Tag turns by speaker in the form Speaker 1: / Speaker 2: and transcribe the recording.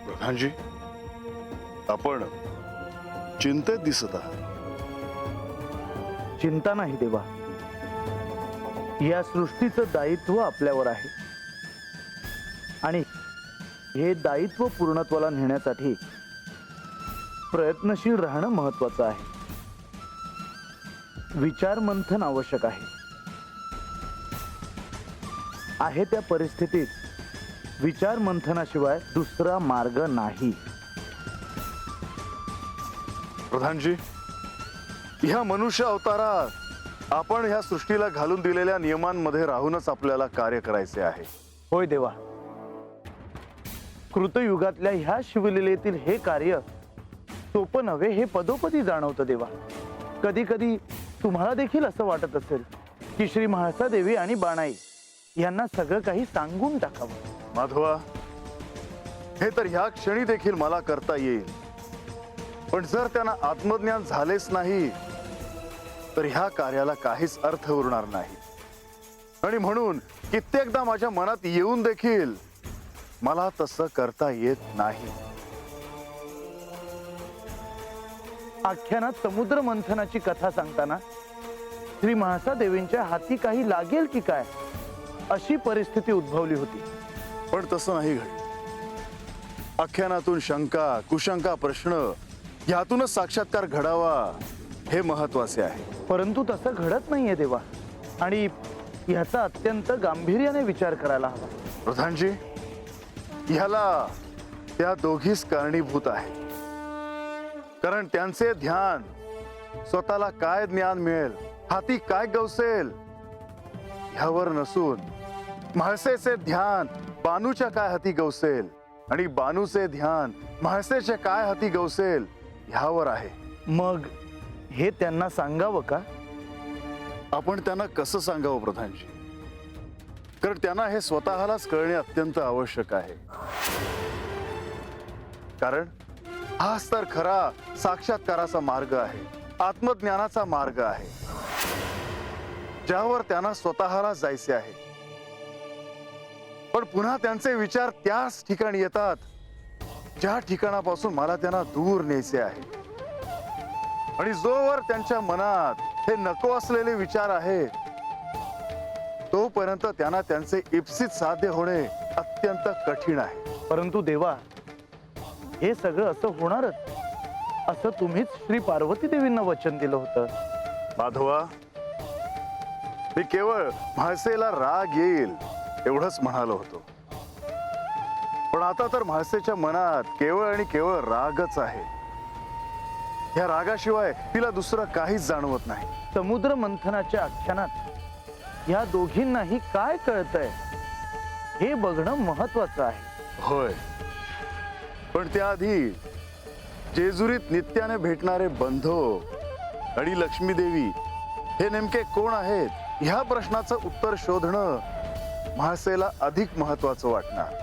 Speaker 1: प्रधानजी, आपण चिंतेत दिसत आहात.
Speaker 2: चिंता नाही देवा, या सृष्टीचं दायित्व आपल्यावर आहे आणि हे दायित्व पूर्णत्वाला नेण्यासाठी प्रयत्नशील राहणं महत्वाचं आहे. विचार मंथन आवश्यक आहे त्या परिस्थितीत विचार मंथनाशिवाय दुसरा मार्ग नाही.
Speaker 1: प्रधानजी, ह्या मनुष्य अवतारात आपण ह्या सृष्टीला घालून दिलेल्या नियमांमध्ये राहूनच आपल्याला कार्य करायचे आहे.
Speaker 2: होय देवा, कृतयुगातल्या ह्या शिवलीलेतील हे कार्य सोपं नव्हे हे पदोपदी जाणवतं देवा. कधी कधी तुम्हाला देखील असं वाटत असेल की श्री म्हाळसा देवी आणि बाणाई यांना सगळं काही सांगून टाकावं.
Speaker 1: माधवा, हे तर ह्या क्षणी देखील मला करता येईल, पण जर त्यांना आत्मज्ञान झालेच नाही तर ह्या कार्याला काहीच अर्थ उरणार नाही. आणि म्हणून कित्येकदा माझ्या मनात येऊन देखील मला तसं करता येत नाही.
Speaker 2: आख्यानात समुद्र मंथनाची कथा सांगताना श्री म्हाळसा देवींच्या हाती काही लागेल की काय अशी परिस्थिती उद्भवली होती.
Speaker 1: पण तसं नाही घडलं. आख्यानातून शंका कुशंका प्रश्न यातूनच साक्षात्कार घडावा हे महत्वाचे आहे.
Speaker 2: परंतु तसं घडत नाहीये देवा, आणि याचा अत्यंत गांभीर्याने विचार करायला हवा.
Speaker 1: प्रधानजी, ह्याला त्या दोघीच कारणीभूत आहे. कारण त्यांचे ध्यान स्वतःला काय ज्ञान मिळेल, हाती काय गवसेल ह्यावर नसून म्हाळसेचे ध्यान बानूच्या काय हाती गवसेल आणि बानूचे ध्यान म्हाळसेचे काय हाती गवसेल ह्यावर आहे.
Speaker 2: मग हे त्यांना सांगावं का?
Speaker 1: आपण त्यांना कसं सांगावं प्रधानजी? कारण त्यांना हे स्वतःलाच कळणे अत्यंत आवश्यक आहे. कारण हाच तर खरा साक्षात्काराचा मार्ग आहे, आत्मज्ञानाचा मार्ग आहे, ज्यावर त्यांना स्वतःला जायचे आहे. पण पुन्हा त्यांचे विचार त्याच ठिकाणी येतात ज्या ठिकाणापासून मला त्यांना दूर न्यायचे आहे. आणि जोवर त्यांच्या मनात हे नको असलेले विचार आहेत तोपर्यंत त्यांना त्यांचे इप्सित साध्य होणे अत्यंत कठीण आहे.
Speaker 2: परंतु देवा, हे सगळं असं होणारच असं तुम्हीच श्री पार्वती देवींना वचन दिलं होतं.
Speaker 1: माधवा, मी केवळ म्हाळसेला राग येईल एवढंच म्हणालो होतो. पण आता तर म्हाळसेच्या मनात केवळ आणि केवळ रागच आहे. या रागाशिवाय तिला दुसरं काहीच जाणवत नाही.
Speaker 2: समुद्र मंथनाच्या आख्यानात या दोघींनाही काय कळतंय हे बघणं महत्वाचं आहे.
Speaker 1: होय, पण त्याआधी जेजुरीत नित्याने भेटणारे बंधू आणि लक्ष्मी देवी हे नेमके कोण आहेत ह्या प्रश्नाचं उत्तर शोधणं म्हाळसेला अधिक महत्वाचं वाटणार.